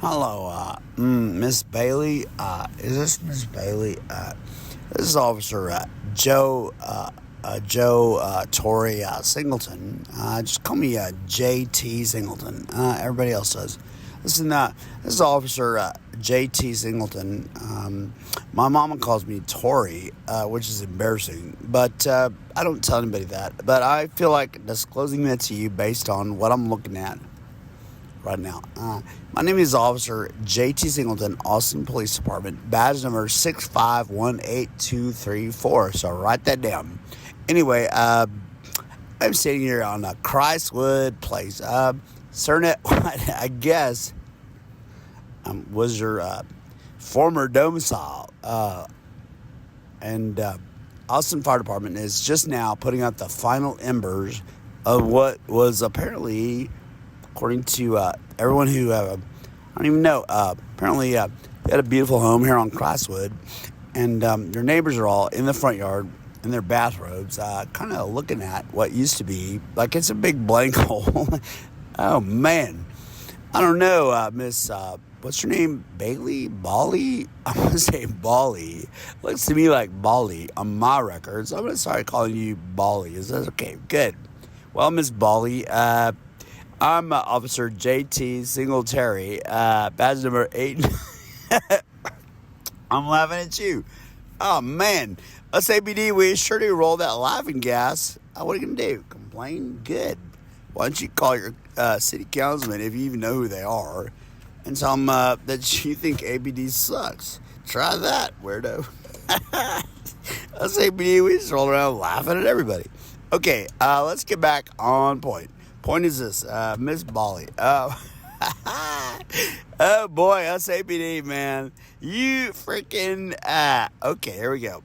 Hello, Miss Bailey. Is this Miss Bailey? This is Officer Joe Torrey Singleton. Just call me JT Singleton. Everybody else does. Listen, this is Officer JT Singleton. My mama calls me Torrey, which is embarrassing, but I don't tell anybody that. But I feel like disclosing that to you based on what I'm looking at right now. My name is Officer J.T. Singleton, Austin Police Department, badge number 6518234. So write that down. Anyway, I'm sitting here on a Criswood place. Cernet, I guess, was your former domicile. And Austin Fire Department is just now putting out the final embers of what was apparently, according to everyone who, I don't even know, apparently they had a beautiful home here on Criswood, and their neighbors are all in the front yard in their bathrobes, kind of looking at what used to be, like it's a big blank hole. Oh, man. I don't know, Miss, what's your name? Bailey? Bali? I'm going to say Bali. Looks to me like Bali on my records. I'm going to start calling you Bali. Is that okay? Good. Well, Miss Bali, I'm Officer J.T. Singletary, badge number 8. I'm laughing at you. Oh, man. Us ABD, we sure do roll that laughing gas. What are you going to do? Complain? Good. Why don't you call your city councilman, if you even know who they are, and tell them that you think ABD sucks. Try that, weirdo. Us ABD, we just roll around laughing at everybody. Okay, let's get back on point. Point is this, Miss Bali. Oh boy, SAPD, man. You freaking, okay, here we go.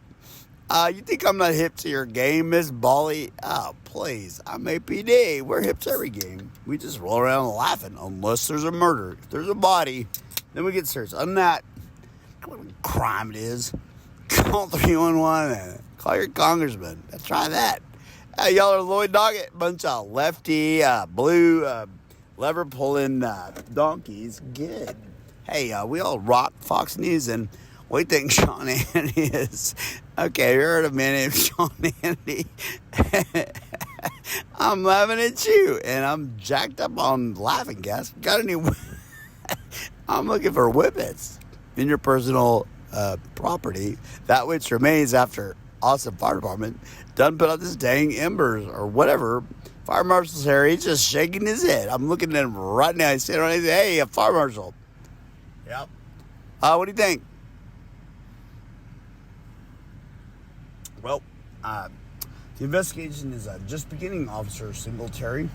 You think I'm not hip to your game, Miss Bali? Oh, please, I'm APD. We're hip to every game. We just roll around laughing, unless there's a murder. If there's a body, then we get serious. Other than that, what crime it is. Call 311 and call your congressman. Try that. Y'all are Lloyd Doggett, bunch of lefty, blue, lever-pulling donkeys. Good. Hey, we all rock Fox News, and we think Sean Hannity is. Okay, you heard of me named Sean Hannity. I'm laughing at you, and I'm jacked up on laughing gas. Got any? I'm looking for whippets in your personal property, that which remains after Austin Fire Department done put out this dang embers or whatever. Fire Marshal's here. He's just shaking his head. I'm looking at him right now. He's sitting on his head. Hey, a Fire Marshal. Yep. What do you think? Well, the investigation is just beginning, Officer Singletary.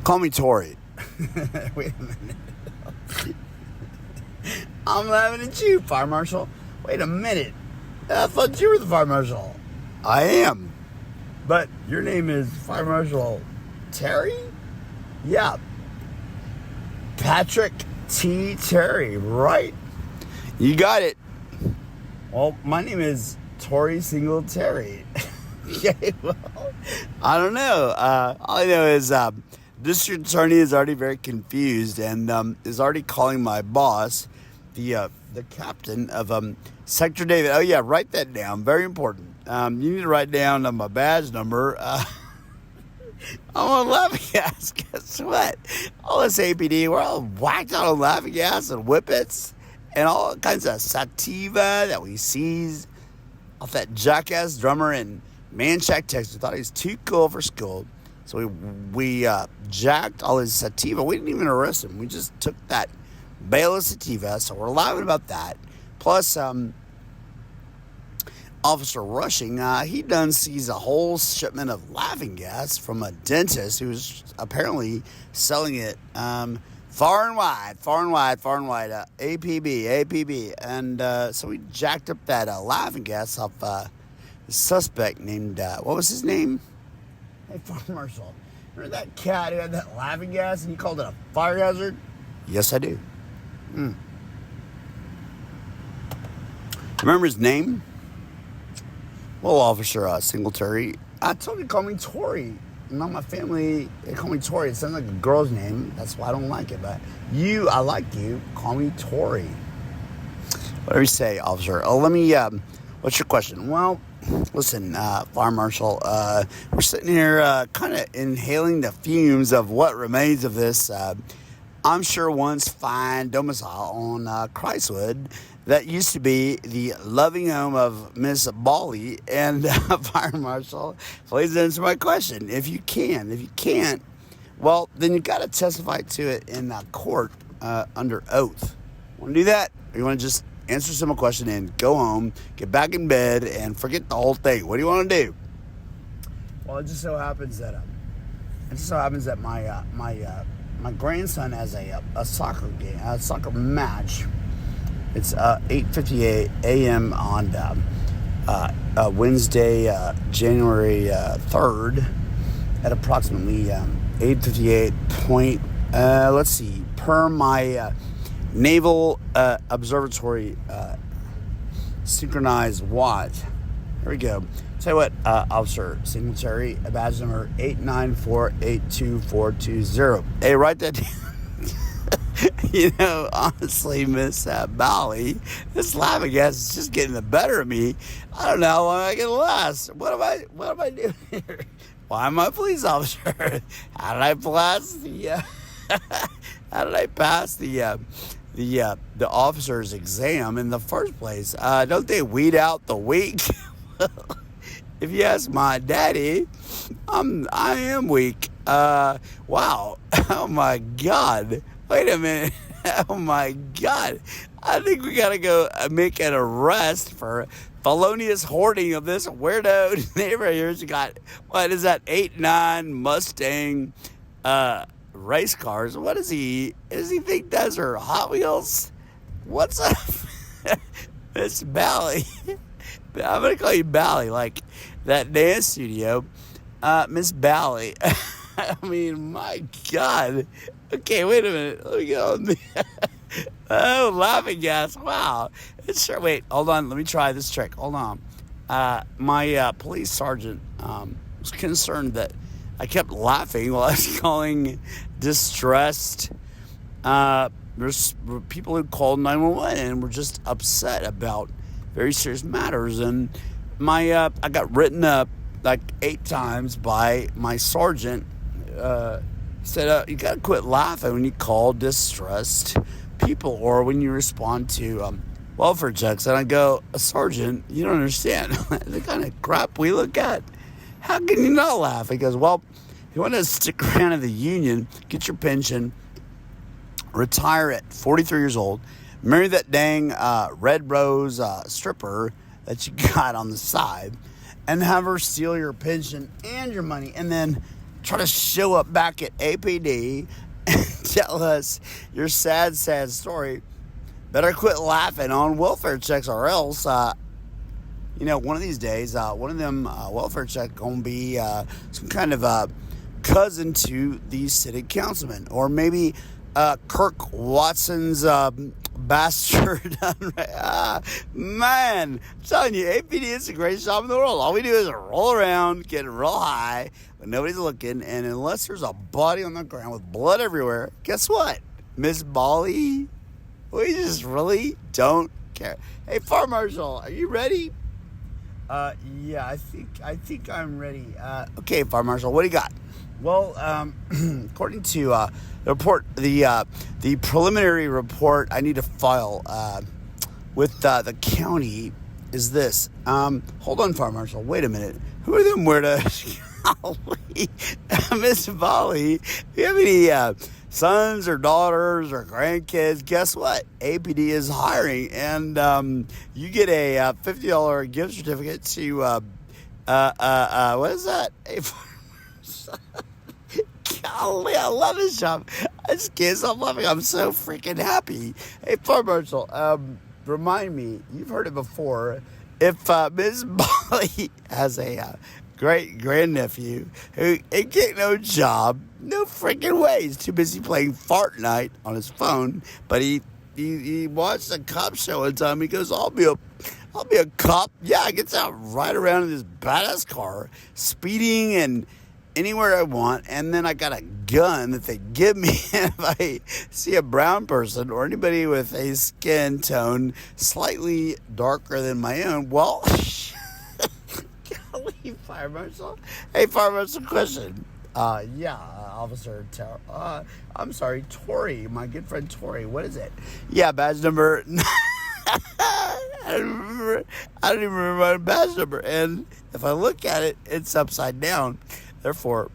Call me Torrey. Wait a minute. I'm laughing at you, Fire Marshal. Wait a minute. I thought you were the Fire Marshal. I am. But your name is Fire Marshal Terry? Yeah. Patrick T. Terry, right? You got it. Well, my name is Torrey Singletary. Okay, well, I don't know. All I know is District Attorney is already very confused and is already calling my boss, the captain of Sector David. Oh, yeah, write that down. Very important. You need to write down my badge number. I'm on laughing gas. Guess what? All this APD, we're all whacked out on laughing gas and whippets and all kinds of sativa that we seized off that jackass drummer in Manchac, Texas. We thought he was too cool for school. So we jacked all his sativa. We didn't even arrest him. We just took that bale of sativa. So we're laughing about that. Plus, Officer Rushing, he done sees a whole shipment of laughing gas from a dentist who's apparently selling it far and wide, APB. And so we jacked up that laughing gas off the suspect named, what was his name? Hey, Fire Marshal, remember that cat who had that laughing gas and you called it a fire hazard? Yes, I do. Remember his name? Well, Officer Singletary, I told you to call me Torrey. no, my family, they call me Tori. It sounds like a girl's name. That's why I don't like it. But you, I like you. Call me Tori. Whatever you say, officer. Oh, let me, what's your question? Well, listen, Fire Marshal, we're sitting here kind of inhaling the fumes of what remains of this, I'm sure once fine domicile on Criswood that used to be the loving home of Miss Bali. And Fire Marshal, please answer my question. If you can. If you can't, well, then you got to testify to it in court under oath. Want to do that? Or you want to just answer some question and go home, get back in bed, and forget the whole thing? What do you want to do? Well, it just so happens that my grandson has a soccer game, a soccer match. It's 8:58 a.m. on Wednesday, January 3rd, at approximately 8:58 let's see, per my Naval Observatory synchronized watch. Here we go. Tell you what, Officer Singletary, badge number 894-82420. Hey, write that down. You know, honestly, Miss Bali, this laughing gas is just getting the better of me. I don't know how long I can last. What am I doing here? Why am I a police officer? How did I pass the officer's exam in the first place? Don't they weed out the weak? If you ask my daddy, I am weak. Wow. Oh my God. Wait a minute. Oh my God. I think we gotta go make an arrest for felonious hoarding of this weirdo neighbor here. She got, what is that, 8-9 Mustang race cars. What is he? Does he think those are Hot Wheels? What's up, Miss Bally? I'm gonna call you Bally, like that dance studio, Miss Bally. I mean, my God. Okay, wait a minute. Let me go. Oh, laughing gas. Wow. It's sure. Wait, hold on. Let me try this trick. Hold on. My police sergeant was concerned that I kept laughing while I was calling distressed. There's people who called 911 and were just upset about very serious matters. And I got written up like 8 times by my sergeant. Said, you got to quit laughing when you call distressed people or when you respond to welfare checks. And I go, Sergeant, you don't understand the kind of crap we look at. How can you not laugh? He goes, well, if you want to stick around in the union, get your pension, retire at 43 years old, marry that dang red rose stripper that you got on the side, and have her steal your pension and your money, and then try to show up back at APD and tell us your sad, sad story. Better quit laughing on welfare checks, or else, one of these days, one of them welfare checks gonna be some kind of cousin to the city councilman, or maybe Kirk Watson's bastard. Man, I'm telling you, APD is the greatest job in the world. All we do is roll around, get real high when nobody's looking, and unless there's a body on the ground with blood everywhere, guess what, Miss Bali? We just really don't care. Hey, Fire Marshal, are you ready? Yeah, I think I'm ready. Okay, Fire Marshal, what do you got? Well, according to the report, the preliminary report I need to file with the county is this. Hold on, Fire Marshal. Wait a minute. Who are them weirdos? Miss Bali, if you have any sons or daughters or grandkids, guess what? APD is hiring, and you get a $50 gift certificate to what is that? Golly, I love this job. I just can't stop laughing. I'm so freaking happy. Hey, Fire Marshal, remind me, you've heard it before, if Ms. Bali has a great grandnephew who ain't getting no job, no freaking way. He's too busy playing Fortnite on his phone, but he watched a cop show one time. He goes, I'll be a cop. Yeah, he gets out right around in this badass car, speeding and anywhere I want, and then I got a gun that they give me. And if I see a brown person or anybody with a skin tone slightly darker than my own, well, golly, Fire Marshal. Hey, Fire Marshal, question. Officer, I'm sorry, Tori, my good friend Tori, what is it? Yeah, badge number, I don't even remember my badge number, and if I look at it, it's upside down, therefore,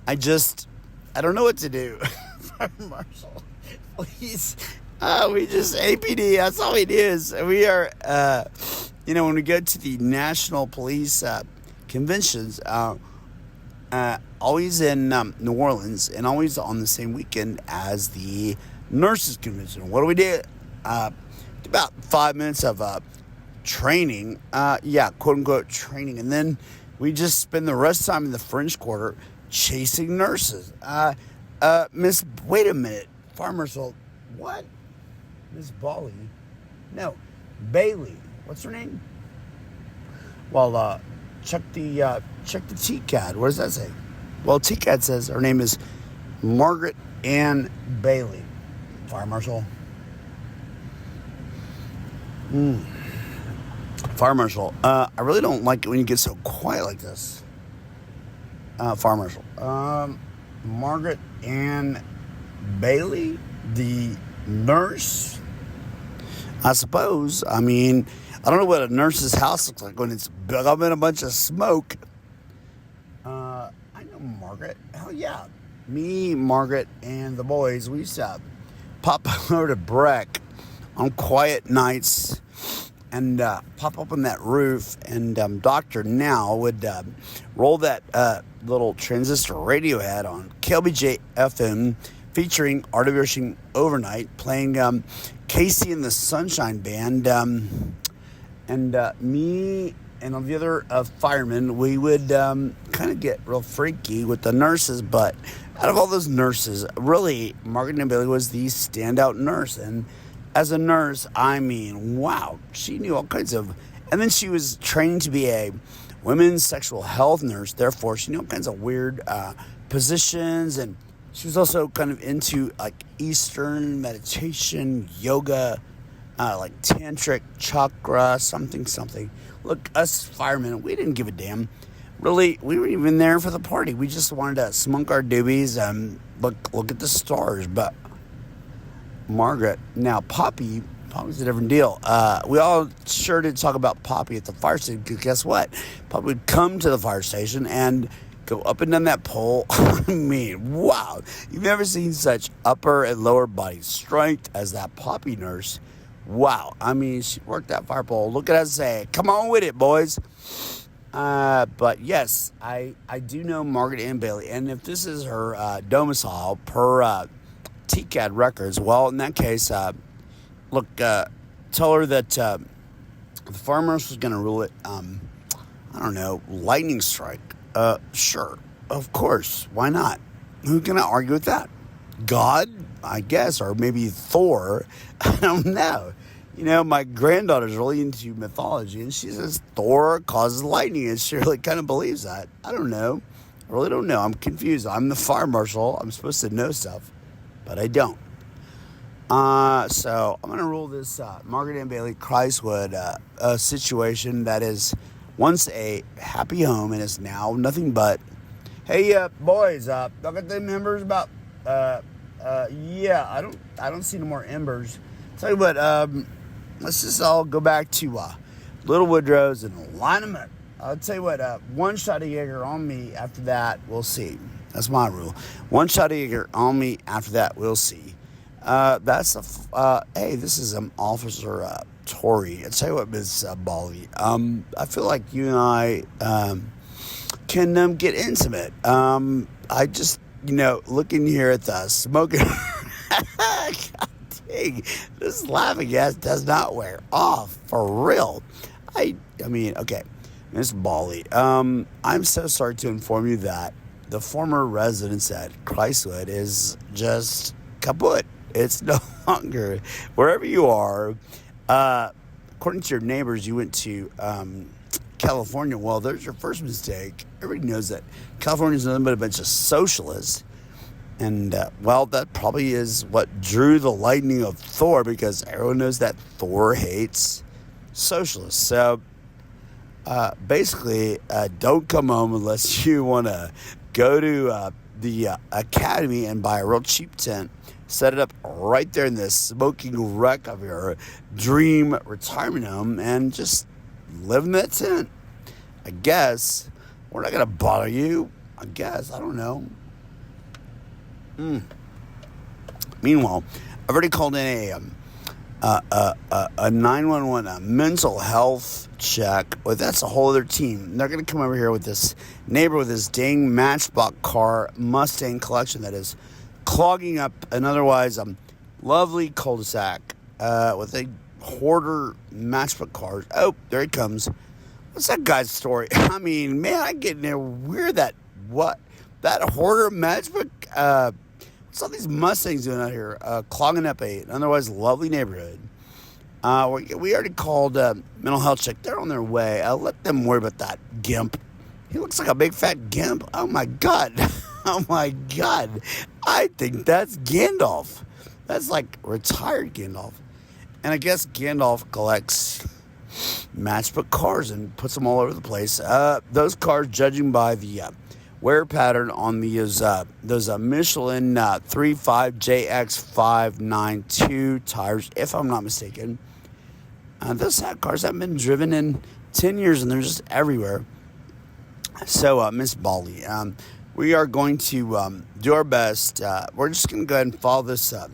I don't know what to do. Fire Marshal, please, we just, APD, that's all we do is, we are, when we go to the National Police conventions, always in New Orleans, and always on the same weekend as the nurses convention. What do we do? About 5 minutes of training, quote unquote training, and then we just spend the rest of the time in the French Quarter chasing nurses. Miss, wait a minute, Fire Marshal, what? Miss Bali? No, Bailey. What's her name? Well, check the TCAD. What does that say? Well, TCAD says her name is Margaret Ann Bailey. Fire Marshal. Fire Marshal. I really don't like it when you get so quiet like this. Fire Marshal. Margaret Ann Bailey, the nurse. I suppose. I mean, I don't know what a nurse's house looks like when it's up in a bunch of smoke. I know Margaret. Hell yeah. Me, Margaret, and the boys, we used to pop over to Breck on quiet nights and pop up on that roof. And Dr. Now would roll that little transistor radio ad on KLBJ FM featuring rwrushing overnight, playing Casey and the Sunshine Band. And me and all the other firemen, we would kind of get real freaky with the nurses. But out of all those nurses, really, Margaret Ann Bailey was the standout nurse. And as a nurse, I mean, wow, she knew all kinds of... And then she was trained to be a women's sexual health nurse. Therefore, she knew all kinds of weird positions. And she was also kind of into, like, Eastern meditation, yoga, like tantric chakra, something. Look, us firemen, we didn't give a damn. Really, we weren't even there for the party. We just wanted to smoke our doobies and look at the stars. But Margaret, now Poppy's a different deal. We all sure did talk about Poppy at the fire station, because guess what? Poppy would come to the fire station and go up and down that pole. I mean, wow. You've never seen such upper and lower body strength as that Poppy nurse. Wow. I mean, she worked that fire pole. Look at us say, come on with it, boys. But yes, I do know Margaret Ann Bailey. And if this is her domicile per TCAD records, well, in that case, look, tell her that the fire marshal is going to rule it, I don't know, lightning strike. Sure. Of course. Why not? Who's going to argue with that? God, I guess, or maybe Thor. I don't know. You know, my granddaughter's really into mythology, and she says Thor causes lightning, and she really kind of believes that. I don't know. I really don't know. I'm confused. I'm the fire marshal. I'm supposed to know stuff, but I don't. So I'm going to rule this Margaret Ann Bailey Criswood situation that is once a happy home and is now nothing but, hey, boys, y'all got the members about... I don't see no more embers. Tell you what, let's just all go back to Little Woodrow's and line them up. I'll tell you what, one shot of Jaeger on me. After that, we'll see. That's my rule. One shot of Jaeger on me. After that, we'll see. Hey, this is Officer Tori. I'll tell you what, Miss Bali. I feel like you and I can get intimate. I just... looking here at the smoking, God dang, this laughing gas does not wear off, for real. I mean, okay, Miss Bali, I'm so sorry to inform you that the former residence at Criswood is just kaput. It's no longer, wherever you are, according to your neighbors, you went to California. Well, there's your first mistake. Everybody knows that California's nothing but a bunch of socialists. And, well, that probably is what drew the lightning of Thor, because everyone knows that Thor hates socialists. So, basically, don't come home unless you want to go to the academy and buy a real cheap tent. Set it up right there in the smoking wreck of your dream retirement home and just live in that tent. I guess. We're not going to bother you. I guess. I don't know. Meanwhile, I've already called in a 911, a mental health check. Well, that's a whole other team. They're going to come over here with this neighbor with his dang Matchbox car Mustang collection that is clogging up an otherwise lovely cul-de-sac with a hoarder Matchbox cars. Oh, there he comes. What's that guy's story? I mean, man, I get in there weird that hoarder Matchbox. What's all these Mustangs doing out here? Clogging up an otherwise lovely neighborhood. We already called mental health check. They're on their way. Let them worry about that gimp. He looks like a big fat gimp. Oh my God. Oh my God. I think that's Gandalf. That's like retired Gandalf. And I guess Gandalf collects Matchbox cars and puts them all over the place. Those cars, judging by the wear pattern on those Michelin 35JX592 tires, if I'm not mistaken, those cars haven't been driven in 10 years and they're just everywhere. So, Miss Bali, we are going to do our best. We're just going to go ahead and follow this up.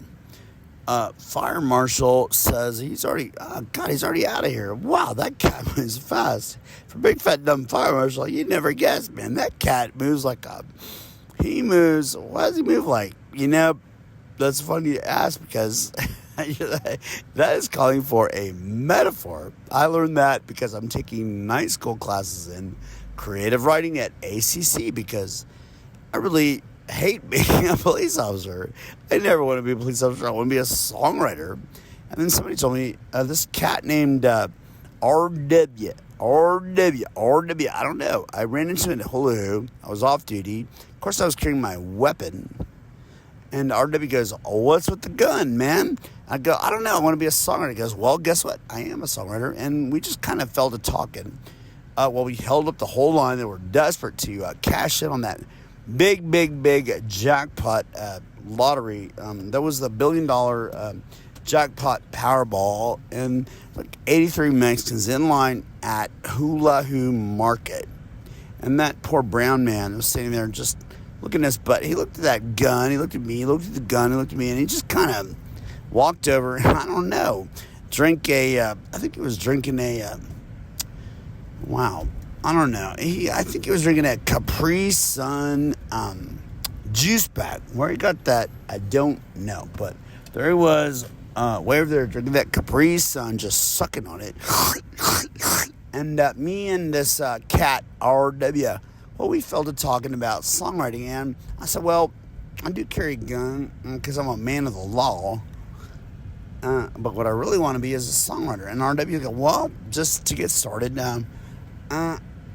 Fire marshal says he's already out of here. Wow, that cat moves fast. For big fat dumb fire marshal, you'd never guess, man. That cat moves like he moves. What does he move like? You know, that's funny to ask because that is calling for a metaphor. I learned that because I'm taking night school classes in creative writing at ACC because I really hate being a police officer. I never want to be a police officer. I want to be a songwriter. And then somebody told me this cat named RW. I don't know. I ran into it at Hulu. I was off duty. Of course, I was carrying my weapon. And RW goes, oh, what's with the gun, man? I go, I don't know. I want to be a songwriter. He goes, well, guess what? I am a songwriter. And we just kind of fell to talking. Well, we held up the whole line. They were desperate to cash in on that big jackpot lottery. That was the $1 billion jackpot Powerball, and like 83 Mexicans in line at Hula Hoo Market. And that poor brown man was sitting there just looking at his butt. He looked at that gun, he looked at me, he looked at the gun, he looked at me, and he just kind of walked over, I don't know, I think he was drinking I don't know. I think he was drinking a Capri Sun juice bag. Where he got that, I don't know. But there he was, way over there drinking that Capri Sun, just sucking on it. And me and this cat, RW, well, we fell to talking about songwriting. And I said, well, I do carry a gun because I'm a man of the law. But what I really want to be is a songwriter. And RW go, well, just to get started,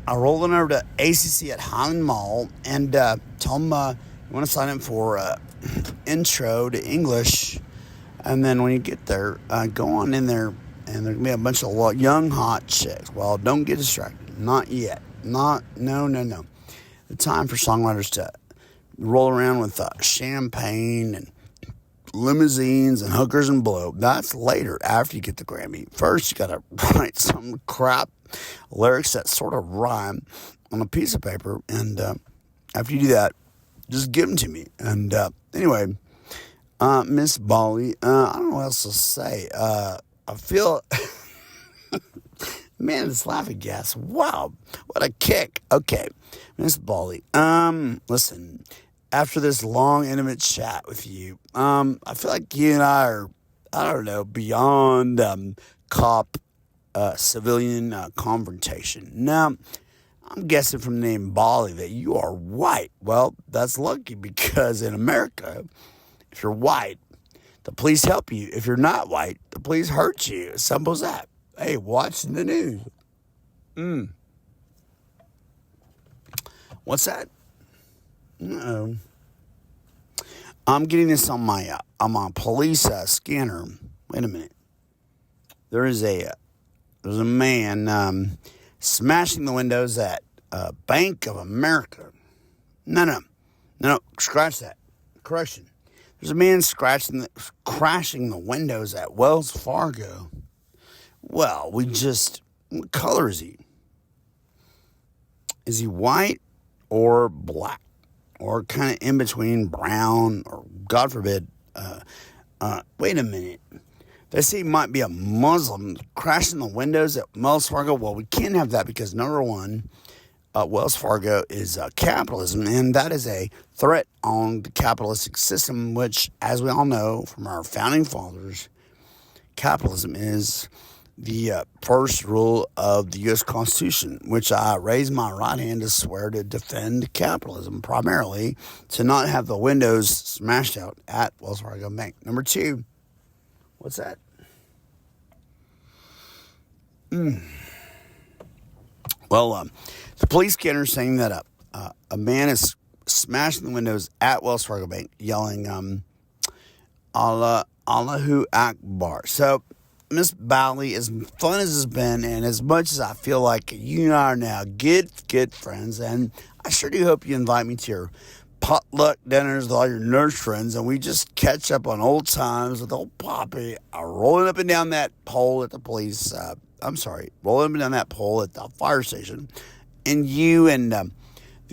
I rolled on over to ACC at Highland Mall and tell them you want to sign up for intro to English. And then when you get there, go on in there, and there's going to be a bunch of young, hot chicks. Well, don't get distracted. Not yet. No. The time for songwriters to roll around with champagne and limousines and hookers and blow. That's later, after you get the Grammy. First, you got to write some crap lyrics that sort of rhyme on a piece of paper, and after you do that, just give them to me. And anyway, Miss Bali, I don't know what else to say. I feel man, it's laughing gas. Wow, what a kick. Okay, Miss Bali, listen, after this long intimate chat with you, I feel like you and I are, I don't know, beyond cop civilian confrontation. Now, I'm guessing from the name Bali that you are white. Well, that's lucky, because in America, if you're white, the police help you. If you're not white, the police hurt you. Simple as that. Hey, watch the news. What's that? No. I'm getting this on my police scanner. Wait a minute. There's a man smashing the windows at Bank of America. No. Scratch that. Correction. There's a man crashing the windows at Wells Fargo. Well, what color is he? Is he white or black? Or kind of in between brown or, God forbid, wait a minute. They say he might be a Muslim crashing the windows at Wells Fargo. Well, we can't have that because, number one, Wells Fargo is capitalism, and that is a threat on the capitalistic system, which, as we all know from our founding fathers, capitalism is the first rule of the U.S. Constitution, which I raise my right hand to swear to defend capitalism, primarily to not have the windows smashed out at Wells Fargo Bank. Number two, what's that? Well, the police scanner is saying that a man is smashing the windows at Wells Fargo Bank, yelling, Allahu Akbar. So, Miss Bally, as fun as it's been, and as much as I feel like you and I are now good friends, and I sure do hope you invite me to your potluck dinners with all your nurse friends, and we just catch up on old times with old Poppy, rolling up and down that pole at the police, rolling up and down that pole at the fire station, and you and the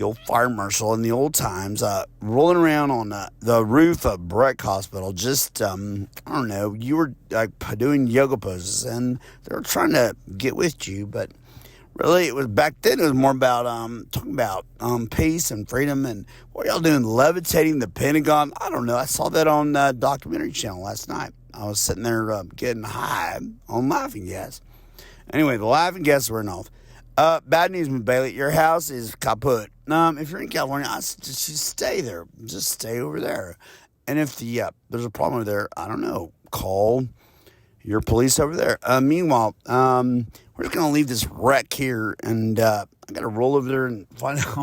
old fire marshal in the old times, rolling around on the roof of Breck Hospital, just, I don't know, you were like doing yoga poses, and they were trying to get with you, but really it was back then, it was more about talking about peace and freedom, and what y'all doing, levitating the Pentagon? I don't know, I saw that on documentary channel last night. I was sitting there getting high on laughing gas. Anyway, the laughing gas were off. Bad news, Miss Bailey. Your house is Kaputt. If you're in California, just stay there. Just stay over there. And if there's a problem over there, I don't know, call your police over there. Meanwhile, we're just going to leave this wreck here, and I got to roll over there and find out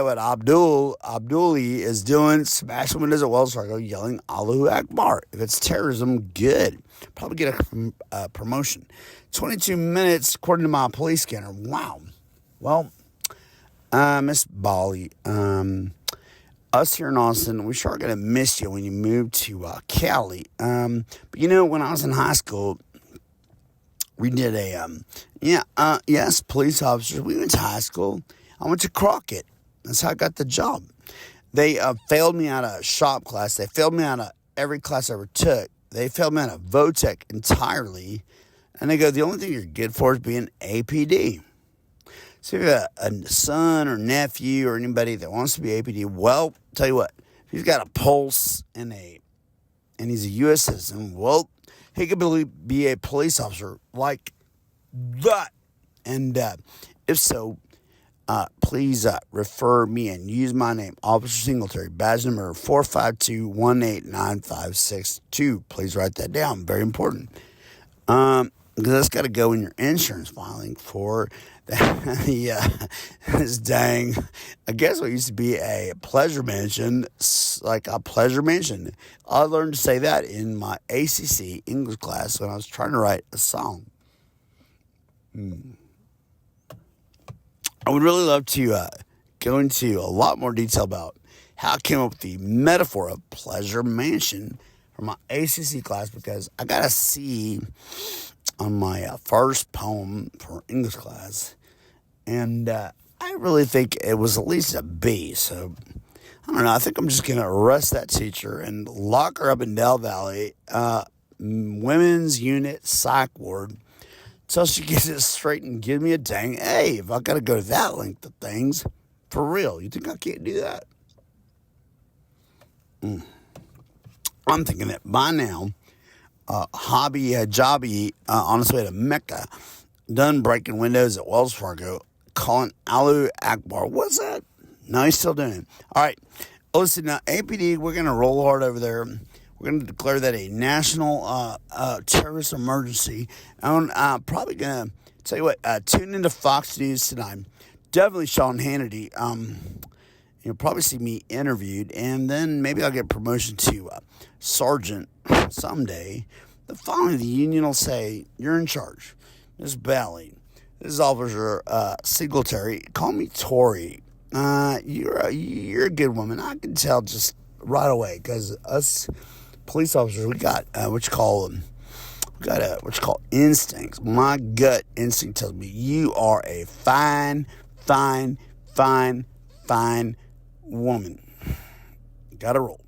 what Abduli is doing, smashing windows at Wells Fargo, yelling Allahu Akbar. If it's terrorism, good. Probably get a promotion. 22 minutes, according to my police scanner. Wow. Well, Miss Bali, us here in Austin, we sure are going to miss you when you move to Cali. But when I was in high school, we did yes, police officers. We went to high school. I went to Crockett. That's how I got the job. They failed me out of shop class. They failed me out of every class I ever took. They failed me out of VOTEC entirely. And they go, the only thing you're good for is being APD. So if you have a son or nephew or anybody that wants to be APD, well, tell you what, if he's got a pulse and he's a U.S. citizen, well, he could be a police officer like that. And if so, please refer me and use my name, Officer Singletary, badge number 452-189-562. Please write that down. Very important. Because that's got to go in your insurance filing for this dang, I guess what used to be a pleasure mansion, like a pleasure mansion. I learned to say that in my ACC English class when I was trying to write a song. I would really love to go into a lot more detail about how I came up with the metaphor of pleasure mansion for my ACC class, because I got a C on my first poem for English class, and I really think it was at least a B. So I don't know. I think I'm just gonna arrest that teacher and lock her up in Del Valley, women's unit psych ward, till she gets it straight and give me a dang A. If I gotta go to that length of things, for real, you think I can't do that? I'm thinking that by now, Hobby Hijabi on his way to Mecca, done breaking windows at Wells Fargo, calling Allahu Akbar. What's that? No, he's still doing it. All right. Listen, now, APD, we're going to roll hard over there. We're going to declare that a national terrorist emergency. And I'm probably going to tell you what, tune into Fox News tonight. definitely Sean Hannity. You'll probably see me interviewed, and then maybe I'll get promotion to sergeant someday. The following, the union will say, "You're in charge, Miss Bailey. This is Officer Singletary. Call me Tori. You're a good woman. I can tell just right away because us police officers, we got what you call instincts. My gut instinct tells me you are a fine woman. Gotta roll."